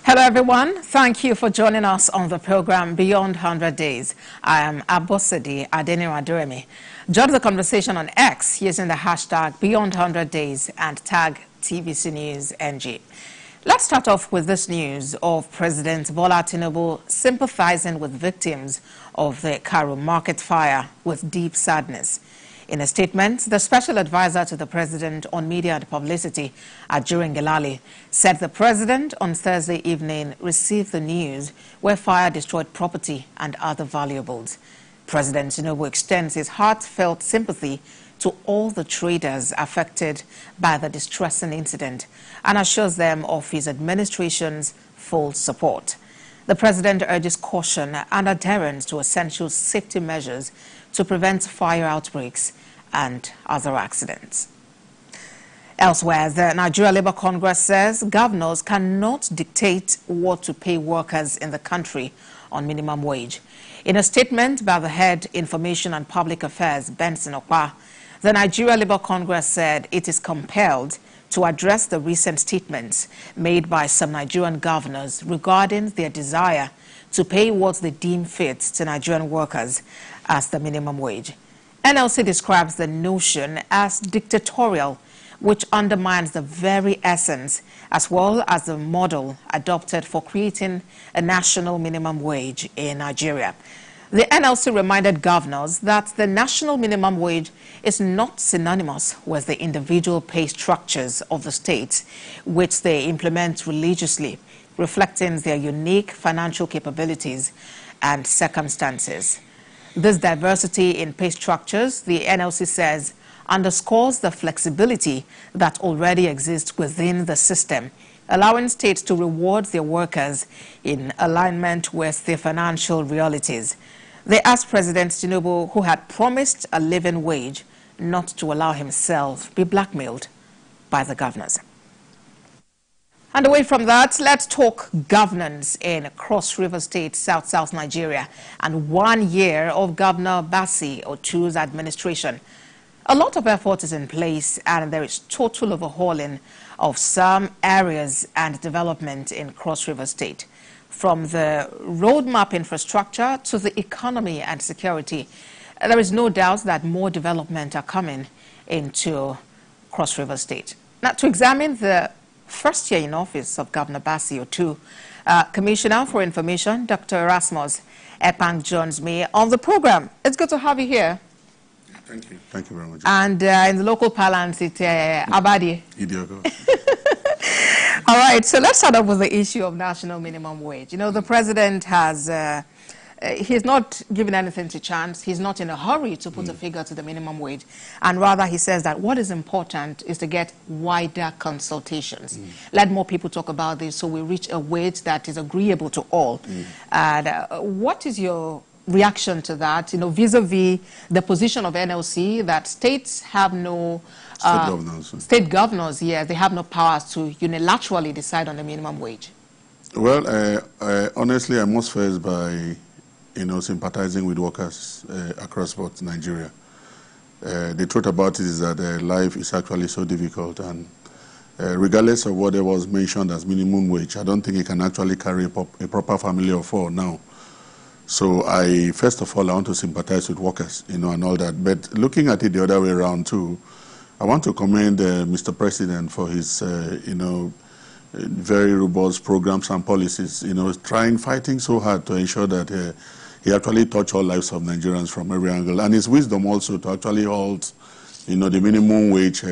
Hello everyone, thank you for joining us on the program Beyond 100 Days. I am Abosedi Adeniraduremi. Join the conversation on X using the hashtag Beyond 100 Days and tag TVC News NG. Let's start off with this news of President Bola Tinubu sympathizing with victims of the Karu market fire with deep sadness. In a statement, the special advisor to the president on media and publicity, Ajurin Gelali, said the president on Thursday evening received the news where fire destroyed property and other valuables. President Tinubu extends his heartfelt sympathy to all the traders affected by the distressing incident and assures them of his administration's full support. The president urges caution and adherence to essential safety measures to prevent fire outbreaks and other accidents. Elsewhere, the Nigeria Labour Congress says governors cannot dictate what to pay workers in the country on minimum wage. In a statement by the head Information and Public Affairs, Benson Okpa, the Nigeria Labour Congress said it is compelled to address the recent statements made by some Nigerian governors regarding their desire to pay what they deem fit to Nigerian workers as the minimum wage. NLC describes the notion as dictatorial, which undermines the very essence as well as the model adopted for creating a national minimum wage in Nigeria. The NLC reminded governors that the national minimum wage is not synonymous with the individual pay structures of the states, which they implement religiously, reflecting their unique financial capabilities and circumstances. This diversity in pay structures, the NLC says, underscores the flexibility that already exists within the system, allowing states to reward their workers in alignment with their financial realities. They asked President Tinubu, who had promised a living wage, not to allow himself be blackmailed by the governors. And away from that, let's talk governance in Cross River State, South Nigeria, and 1 year of Governor Bassi Otu's administration. A lot of effort is in place, and there is total overhauling of some areas and development in Cross River State. From the roadmap infrastructure to the economy and security, there is no doubt that more development are coming into Cross River State. Now, to examine the first year in office of Governor Bassi Otu, Commissioner for Information, Dr. Erasmus Ekpang joins me on the program. It's good to have you here. Thank you. Thank you very much. And in the local parlance, it's Abadi. Idiogo. All right, so let's start off with the issue of national minimum wage. You know, the president has, he's not given anything to chance. He's not in a hurry to put a figure to the minimum wage. And rather, he says that what is important is to get wider consultations. Let more people talk about this so we reach a wage that is agreeable to all. And what is your reaction to that, you know, vis-a-vis the position of NLC that states have no... State governors, yeah, they have no powers to unilaterally decide on the minimum wage. Well, honestly, I must first by, sympathizing with workers across both Nigeria. The truth about it is that life is actually so difficult, and regardless of what was mentioned as minimum wage, I don't think it can actually carry a proper family of four now. So first of all, I want to sympathize with workers, and all that. But looking at it the other way around too, I want to commend Mr. President for his, very robust programs and policies, fighting so hard to ensure that he actually touched all lives of Nigerians from every angle. And his wisdom also to actually halt, the minimum wage,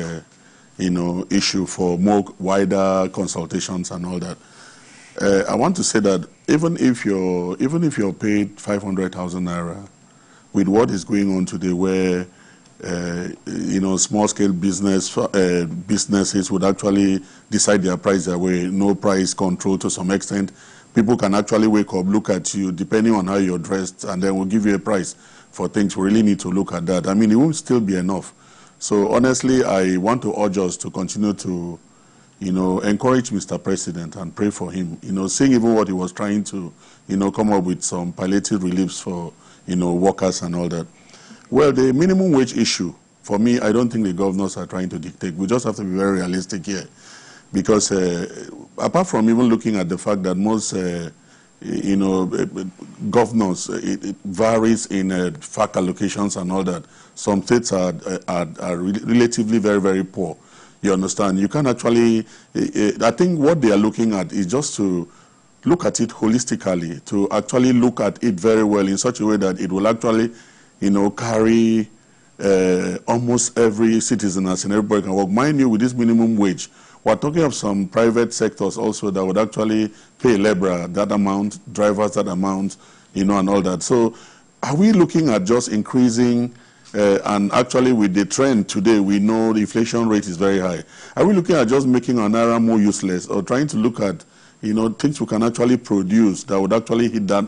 issue for more wider consultations and all that. I want to say that even if you're paid 500,000 naira, with what is going on today, where small-scale businesses would actually decide their price their way, no price control to some extent. People can actually wake up, look at you, depending on how you're dressed, and then we'll give you a price for things. We really need to look at that. I mean, it won't still be enough. So honestly, I want to urge us to continue to, encourage Mr. President and pray for him. Seeing even what he was trying to, come up with some palliative reliefs for, workers and all that. Well, the minimum wage issue, for me, I don't think the governors are trying to dictate. We just have to be very realistic here. because apart from even looking at the fact that most, governors, it varies in FAC allocations and all that. Some states are relatively very, very poor. You understand? You can actually, I think what they are looking at is just to look at it holistically, to actually look at it very well in such a way that it will actually, carry almost every citizen as in everybody can work. Mind you, with this minimum wage, we're talking of some private sectors also that would actually pay a laborer that amount, drivers that amount, and all that. So are we looking at just increasing, and actually with the trend today, we know the inflation rate is very high. Are we looking at just making our naira more useless, or trying to look at things we can actually produce that would actually hit that,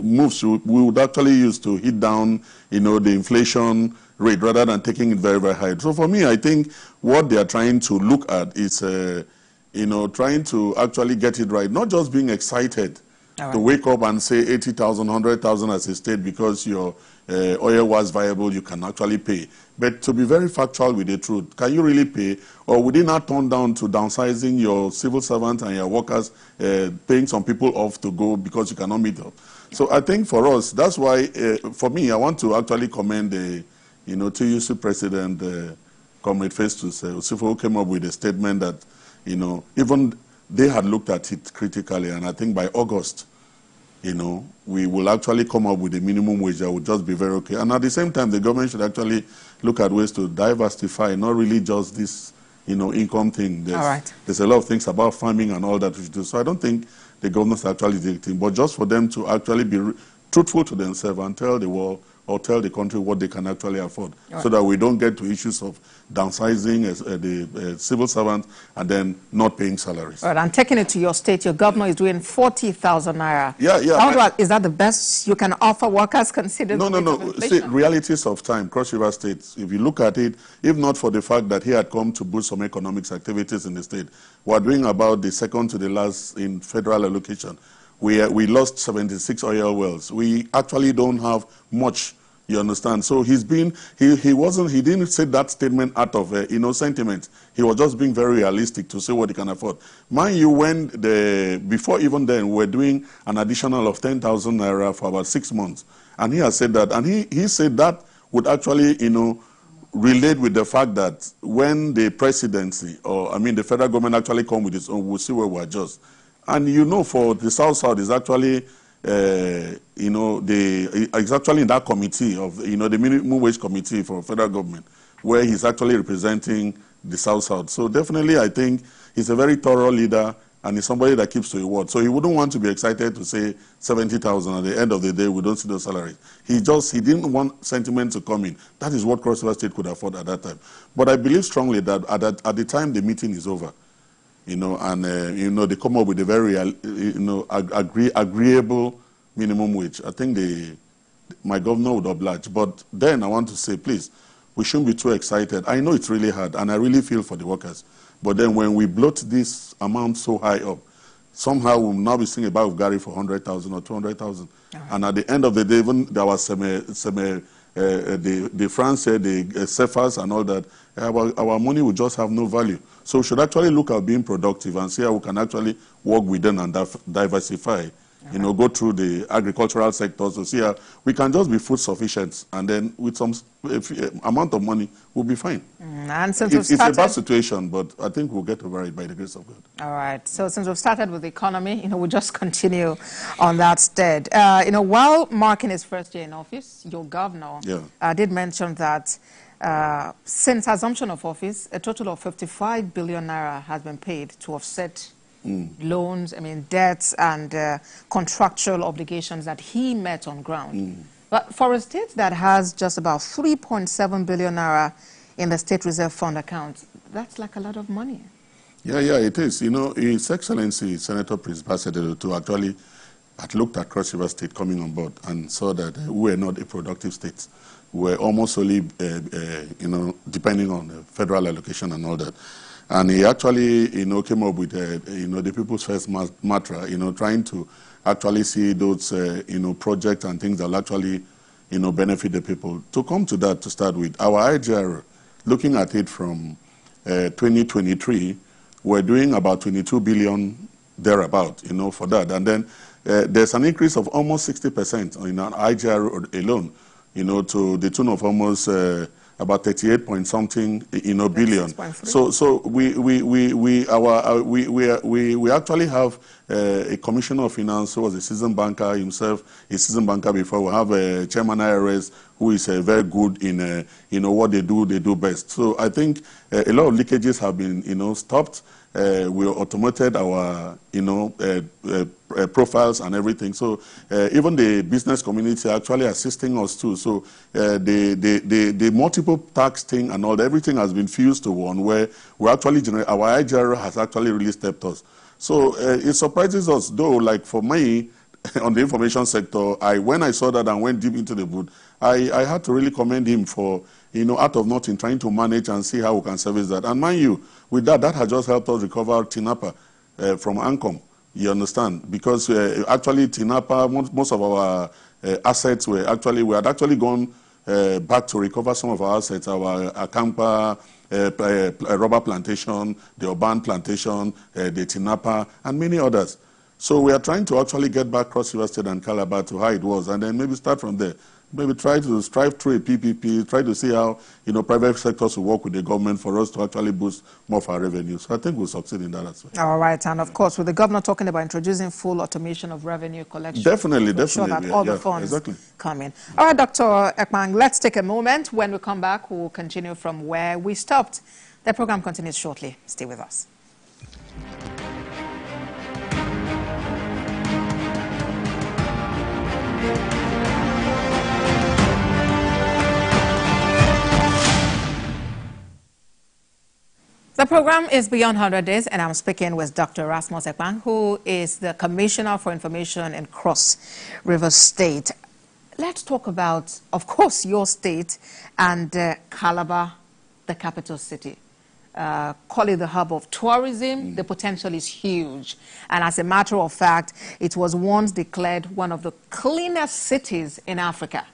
moves we would actually use to hit down, the inflation rate rather than taking it very, very high. So for me, I think what they are trying to look at is, trying to actually get it right, not just being excited to wake up and say 80,000, 100,000 as a state because your oil was viable, you can actually pay. But to be very factual with the truth, can you really pay? Or would it not turn down to downsizing your civil servants and your workers, paying some people off to go because you cannot meet up? So I think for us, that's why, for me, I want to actually commend the TVC President, Comrade Festus, who came up with a statement that, even they had looked at it critically, and I think by August, we will actually come up with a minimum wage that would just be very okay. And at the same time, the government should actually look at ways to diversify, not really just this, income thing. There's a lot of things about farming and all that we should do. So I don't think the government's actually dictating, but just for them to actually be truthful to themselves and tell the world or tell the country what they can actually afford, so that we don't get to issues of downsizing the civil servants and then not paying salaries. All right, and taking it to your state, your governor is doing 40,000 naira. Is that the best you can offer workers considering? No. See, realities of time, Cross River State, if you look at it, if not for the fact that he had come to boost some economic activities in the state, we're doing about the second to the last in federal allocation. We lost 76 oil wells. We actually don't have much. You understand? So he didn't say that statement out of, sentiment. He was just being very realistic to say what he can afford. Mind you, before even then, we're doing an additional of 10,000 naira for about 6 months. And he has said that, and he said that would actually, relate with the fact that when the presidency, the federal government actually come with its own, we'll see where we adjust. And for the South is actually, it's actually in that committee of, the minimum wage committee for federal government, where he's actually representing the South. So definitely, I think he's a very thorough leader, and he's somebody that keeps to his word. So he wouldn't want to be excited to say 70,000 at the end of the day, we don't see those salaries. He didn't want sentiment to come in. That is what Cross River State could afford at that time. But I believe strongly that at the time the meeting is over, they come up with a very, agreeable minimum wage. I think my governor would oblige. But then I want to say, please, we shouldn't be too excited. I know it's really hard, and I really feel for the workers. But then when we bloat this amount so high up, somehow we'll now be singing about Gary for 100,000 or 200,000. And at the end of the day, even there was the France, the CFAs and all that, our money will just have no value. So we should actually look at being productive and see how we can actually work within and diversify, go through the agricultural sectors to see how we can just be food sufficient, and then with some amount of money, we'll be fine. And since it's a bad situation, but I think we'll get over it by the grace of God. All right. So since we've started with the economy, we'll just continue on that stead. While marking his first year in office, your governor did mention that since assumption of office, a total of 55 billion naira has been paid to offset loans, debts and contractual obligations that he met on ground. But for a state that has just about 3.7 billion naira in the State Reserve Fund account, that's like a lot of money. Yeah, it is. His Excellency Senator Prince Basedo actually had looked at Cross River State coming on board and saw that we were not a productive state. We were almost solely, depending on the federal allocation and all that. And he actually, came up with, the People's First mantra, trying to actually see those, projects and things that will actually, benefit the people. To come to that, to start with, our IGR, looking at it from 2023 we're doing about 22 billion thereabout, for that. And then there's an increase of almost 60% in our IGR alone, to the tune of almost about 38 point something, billion. So we actually have a commissioner of finance who was a seasoned banker himself, a seasoned banker before. We have a chairman IRS who is very good in what they do best. So I think a lot of leakages have been stopped. We automated our profiles and everything. So even the business community actually assisting us too. So the multiple tax thing and all, everything has been fused to one where we actually generate, our IGR has actually really stepped us. So it surprises us though. Like for me, on the information sector, when I saw that and went deep into the boot, I had to really commend him for, out of nothing, trying to manage and see how we can service that. And mind you, with that has just helped us recover TINAPA from ANCOM. You understand? Because actually TINAPA, most of our assets we had actually gone back to recover some of our assets, our Akampa, rubber plantation, the Urban plantation, the TINAPA, and many others. So we are trying to actually get back Cross River State and Calabar to how it was, and then maybe start from there. Maybe try to strive through a PPP, try to see how private sectors will work with the government for us to actually boost more of our revenue. So I think we'll succeed in that as well. All right, and of course, with the governor talking about introducing full automation of revenue collection. Definitely. Sure that all the funds come in. All right, Dr. Ekpang, let's take a moment. When we come back, we'll continue from where we stopped. The program continues shortly. Stay with us. The program is Beyond 100 Days, and I'm speaking with Dr. Erasmus Ekpang, who is the Commissioner for Information in Cross River State. Let's talk about, of course, your state and Calabar, the capital city. Call it the hub of tourism. The potential is huge. And as a matter of fact, it was once declared one of the cleanest cities in Africa.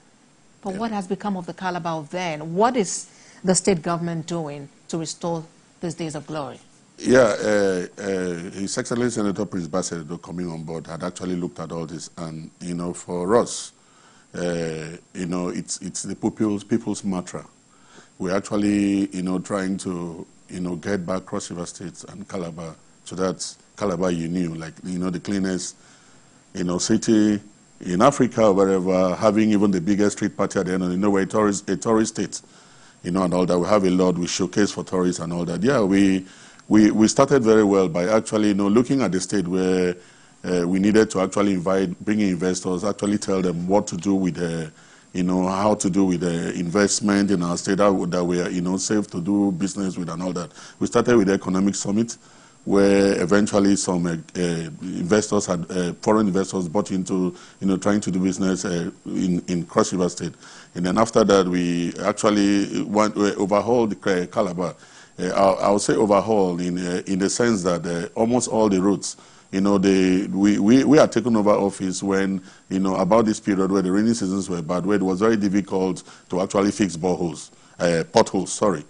But what has become of the Calabar of then? What is the state government doing to restore these days of glory? Yeah, His Excellency Senator Prince Bassett, coming on board, had actually looked at all this, and for us, it's the people's mantra. We're actually trying to get back Cross River State and Calabar, so that Calabar you knew, like the cleanest city in Africa or wherever, having even the biggest street party at the end of we're a tourist state. And all that. We have a lot, we showcase for tourists and all that. Yeah, we started very well by actually, looking at the state where we needed to actually bring in investors, actually tell them what to do with the, how to do with the investment in our state that we are, safe to do business with and all that. We started with the economic summit, where eventually some investors foreign investors bought into, trying to do business in Cross River State. And then after that, we actually overhauled the Calabar. I would say overhaul in the sense that almost all the routes, we had taken over office when, about this period where the rainy seasons were bad, where it was very difficult to actually fix potholes, sorry.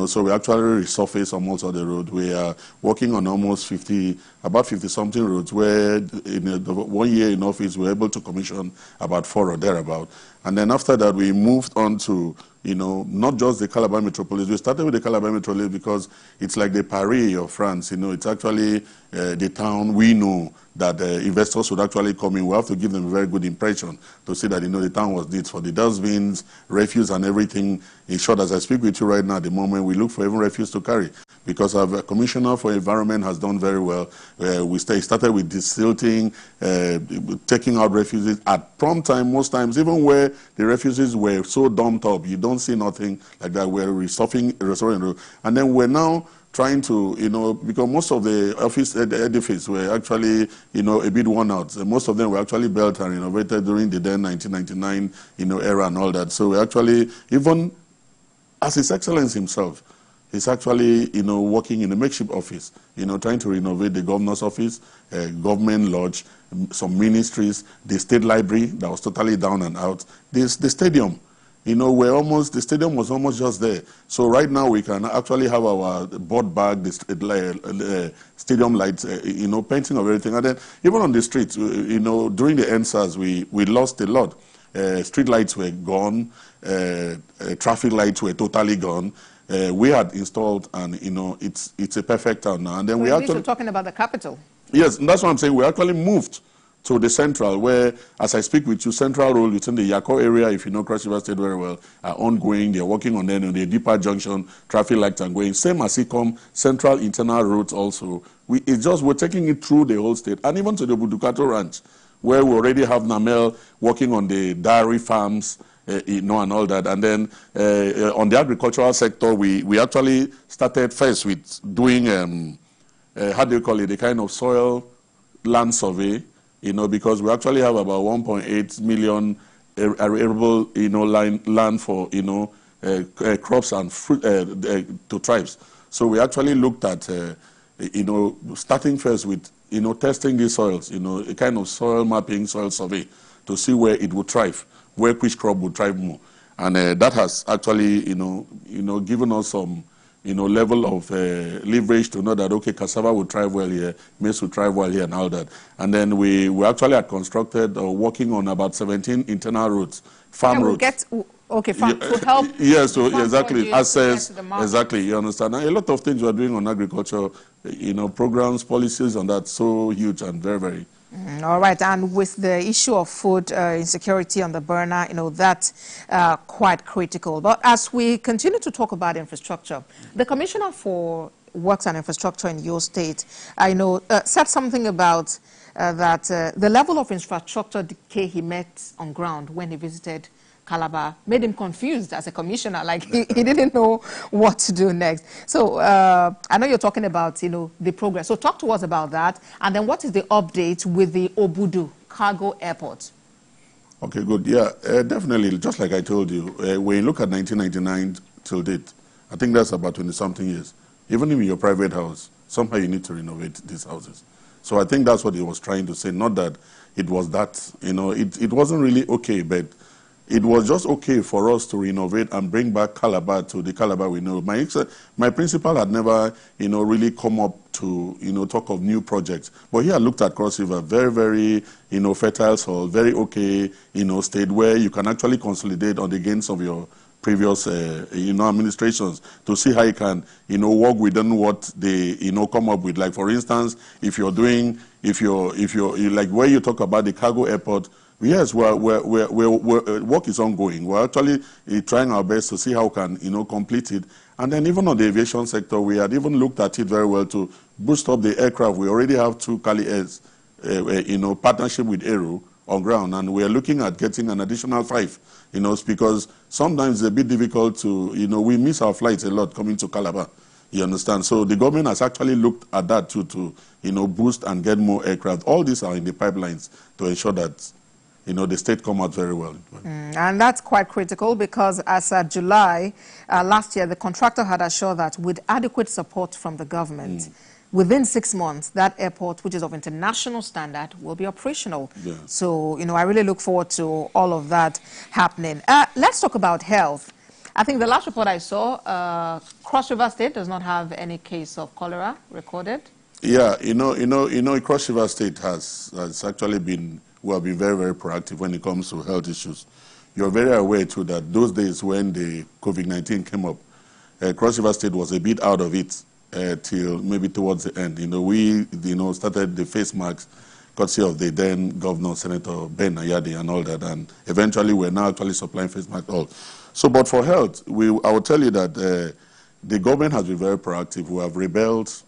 So we actually resurfaced almost all the road. We are working on almost about 50-something roads where in the 1 year in office we were able to commission about 4 or thereabout. And then after that we moved on to, not just the Calabar metropolis. We started with the Calabar metropolis because it's like the Paris of France. It's actually the town we know that investors would actually come in. We have to give them a very good impression to see that, the town was neat for the dustbins, refuse and everything. In short, as I speak with you right now, at the moment, we look for even refuse to carry because our Commissioner for Environment has done very well. We started with desilting, taking out refuges at prompt time, most times, even where the refuges were so dumped up, you don't see nothing like that. We're restoring, and then we're now trying to, because most of the office edifices were actually, a bit worn out. Most of them were actually built and renovated during the then 1999, era and all that. So we actually, even as His Excellency himself, he's actually, working in a makeshift office, trying to renovate the governor's office, government lodge, some ministries, the state library that was totally down and out, the stadium. the stadium was almost just there. So right now we can actually have our board bag, the stadium lights, painting of everything. And then even on the streets, during the NSAS, we lost a lot. Street lights were gone, traffic lights were totally gone. We had installed, and it's a perfect town now. And then we actually talking about the capital. Yes, and that's what I'm saying. We actually moved to the central, where, as I speak with you, Central Road within the Yako area, if you know Cross River State very well, are ongoing. They're working on them, the deeper junction, traffic lights are going. Same as Ekpang, central internal roads also. We're taking it through the whole state, and even to the Budukato Ranch, where we already have Namel working on the dairy farms, and all that. And then on the agricultural sector, we actually started first with doing, how do you call it, the kind of soil land survey, because we actually have about 1.8 million arable, land for, crops and fruit to tribes. So we actually looked at, starting first with, testing these soils, a kind of soil mapping, soil survey to see where it would thrive, where which crop would thrive more. And that has actually, given us some, level of leverage to know that, okay, cassava will thrive well here, maize will thrive well here and all that. And then we actually had constructed or working on about 17 internal roads, farm roads. Farm to help. Yes, so exactly, access, exactly, you understand. And a lot of things we're doing on agriculture, programs, policies on that, so huge and very, very. All right, and with the issue of food insecurity on the burner, that's quite critical. But as we continue to talk about infrastructure, the Commissioner for Works and Infrastructure in your state, said something about that the level of infrastructure decay he met on ground when he visited Calabar made him confused as a commissioner, like he didn't know what to do next. So I know you're talking about, the progress. So talk to us about that. And then what is the update with the Obudu Cargo Airport? Okay, good. Yeah, definitely. Just like I told you, when you look at 1999 till date, I think that's about 20-something years. Even in your private house, somehow you need to renovate these houses. So I think that's what he was trying to say. Not that it was that, it wasn't really okay, but it was just okay for us to renovate and bring back Calabar to the Calabar we know. My principal had never, really come up to, talk of new projects. But he had looked at Cross River, very, very, fertile soil, very okay, state where you can actually consolidate on the gains of your previous, administrations to see how you can, work within what they, come up with. Like, for instance, if you're like where you talk about the cargo airport, yes, work is ongoing. We're actually trying our best to see how we can, complete it. And then even on the aviation sector, we had even looked at it very well to boost up the aircraft. We already have 2 Cali Airs, partnership with Aero on ground, and we're looking at getting an additional 5, because sometimes it's a bit difficult to, we miss our flights a lot coming to Calabar. You understand? So the government has actually looked at that too, to, boost and get more aircraft. All these are in the pipelines to ensure that the state come out very well. And that's quite critical because as of July last year, the contractor had assured that with adequate support from the government, within 6 months, that airport, which is of international standard, will be operational. Yeah. So, I really look forward to all of that happening. Let's talk about health. I think the last report I saw, Cross River State does not have any case of cholera recorded. Yeah, Cross River State has actually been, we have been very, very proactive when it comes to health issues. You're very aware, too, that those days when the COVID-19 came up, Cross River State was a bit out of it till maybe towards the end. We, started the face masks, courtesy of the then Governor, Senator Ben Ayadi and all that, and eventually we're now actually supplying face masks all. So, but for health, I will tell you that the government has been very proactive. We have rebuilt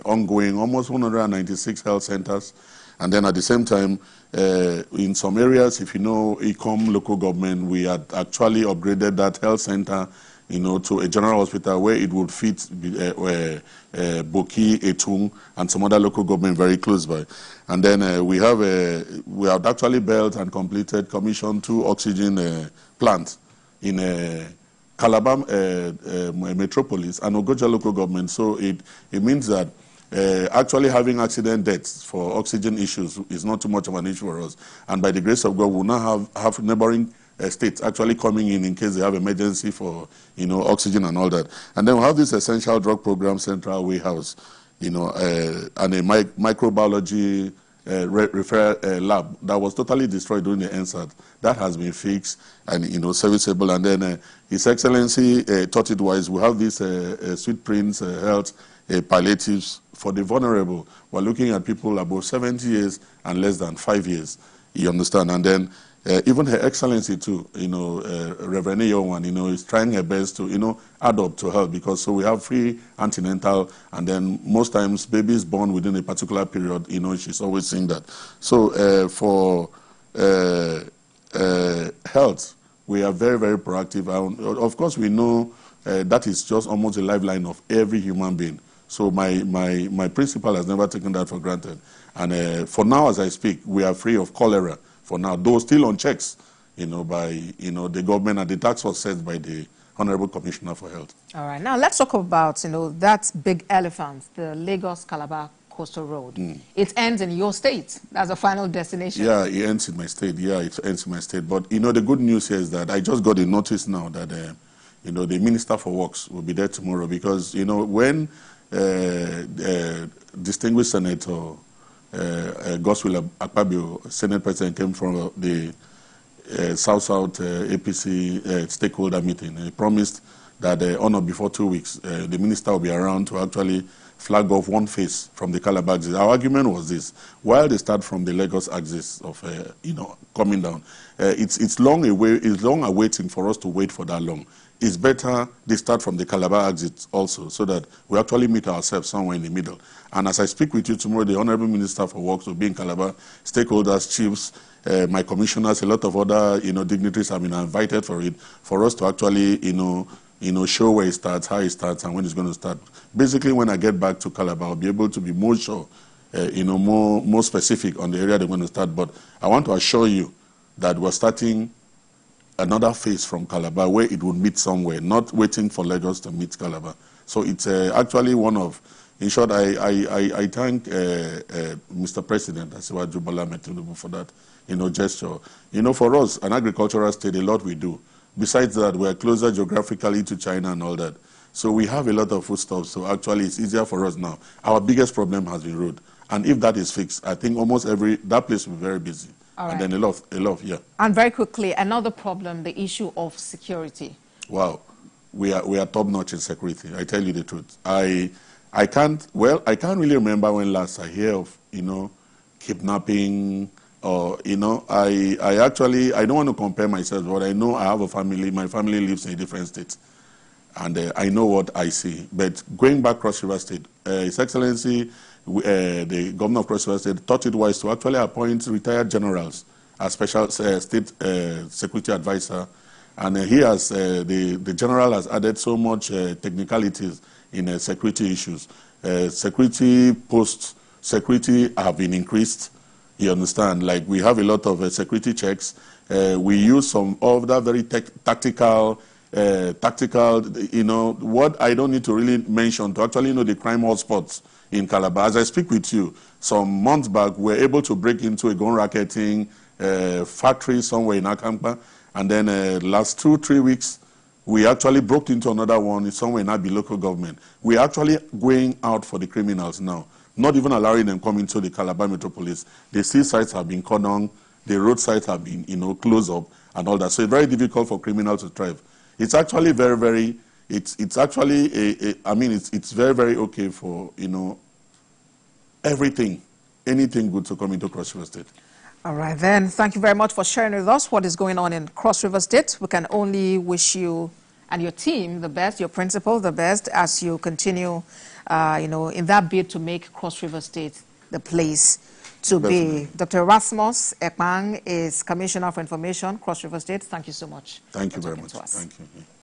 ongoing almost 196 health centers. And then at the same time, in some areas, if you know Ekpang local government, we had actually upgraded that health center, to a general hospital where it would fit Boki, Etung, and some other local government very close by. And then we have actually built and completed, commissioned 2 oxygen plants in Calabar metropolis and Ogoja local government. So it means that actually having accident deaths for oxygen issues is not too much of an issue for us. And by the grace of God, we'll now have neighboring states actually coming in case they have emergency for, oxygen and all that. And then we have this essential drug program central warehouse, and a microbiology referral lab that was totally destroyed during the NSAT. That has been fixed and, serviceable. And then His Excellency thought it wise. We have this Sweet Prince Health palliatives for the vulnerable. We're looking at people above 70 years and less than 5 years. You understand? And then even Her Excellency too, Reverend Yowan, is trying her best to, add up to help, because so we have free antenatal, and then most times babies born within a particular period, she's always saying that. So for health, we are very, very proactive. Of course, we know that is just almost a lifeline of every human being. So my principal has never taken that for granted. And for now, as I speak, we are free of cholera. For now, though still on checks, by the government and the task force set by the Honorable Commissioner for Health. All right, now let's talk about that big elephant, the Lagos-Calabar Coastal Road. It ends in your state. That's the final destination. Yeah, it ends in my state. Yeah, it ends in my state. But the good news here is that I just got a notice now that the Minister for Works will be there tomorrow, because when distinguished Senator Govt Akpabio, Senate President, came from the South-South APC stakeholder meeting, he promised that on or before 2 weeks, the minister will be around to actually flag off one phase from the Calabar axis. Our argument was this: while they start from the Lagos axis of coming down, it's long awaiting for us to wait for that long. It's better they start from the Calabar exit also, so that we actually meet ourselves somewhere in the middle. And as I speak with you tomorrow, the Honorable Minister for Works will be in Calabar, stakeholders, chiefs, my commissioners, a lot of other dignitaries have been invited for it, for us to actually show where it starts, how it starts, and when it's going to start. Basically, when I get back to Calabar, I'll be able to be more sure, more specific on the area they're going to start. But I want to assure you that we're starting another phase from Calabar where it would meet somewhere, not waiting for Lagos to meet Calabar. So it's actually one of, in short, I thank Mr. President Asiwaju Bola Ahmed Tinubu for that, gesture. For us, an agricultural state, a lot we do. Besides that, we're closer geographically to China and all that. So we have a lot of foodstuffs, so actually it's easier for us now. Our biggest problem has been road. And if that is fixed, I think almost that place will be very busy. All and right. Then a lot, yeah. And very quickly, another problem, the issue of security. Wow, we are top-notch in security, I tell you the truth. I can't really remember when last I hear of, kidnapping, or, I don't want to compare myself, but I know I have a family, my family lives in a different state, and I know what I see. But going back Cross River State, His Excellency, the governor of Cross River State thought it wise to actually appoint retired generals as special state security advisor, and he has, the general has added so much technicalities in security issues. Security posts, security have been increased. You understand? Like, we have a lot of security checks. We use some of that very tactical, what I don't need to really mention to actually know the crime hotspots in Calabar. As I speak with you, some months back, we were able to break into a gun racketing factory somewhere in Akampa, and then last 2-3 weeks, we actually broke into another one somewhere in Abi local government. We're actually going out for the criminals now, not even allowing them come into the Calabar metropolis. The sea sites have been cordoned, the road sites have been, closed up and all that. So it's very difficult for criminals to thrive. It's actually very, very, it's actually, it's very, very okay for, anything good to come into Cross River State. All right, then. Thank you very much for sharing with us what is going on in Cross River State. We can only wish you and your team the best, your principal the best, as you continue, in that bid to make Cross River State the place to be. Dr. Erasmus Ekpang is Commissioner for Information, Cross River State. Thank you so much. Thank you very much. Thank you.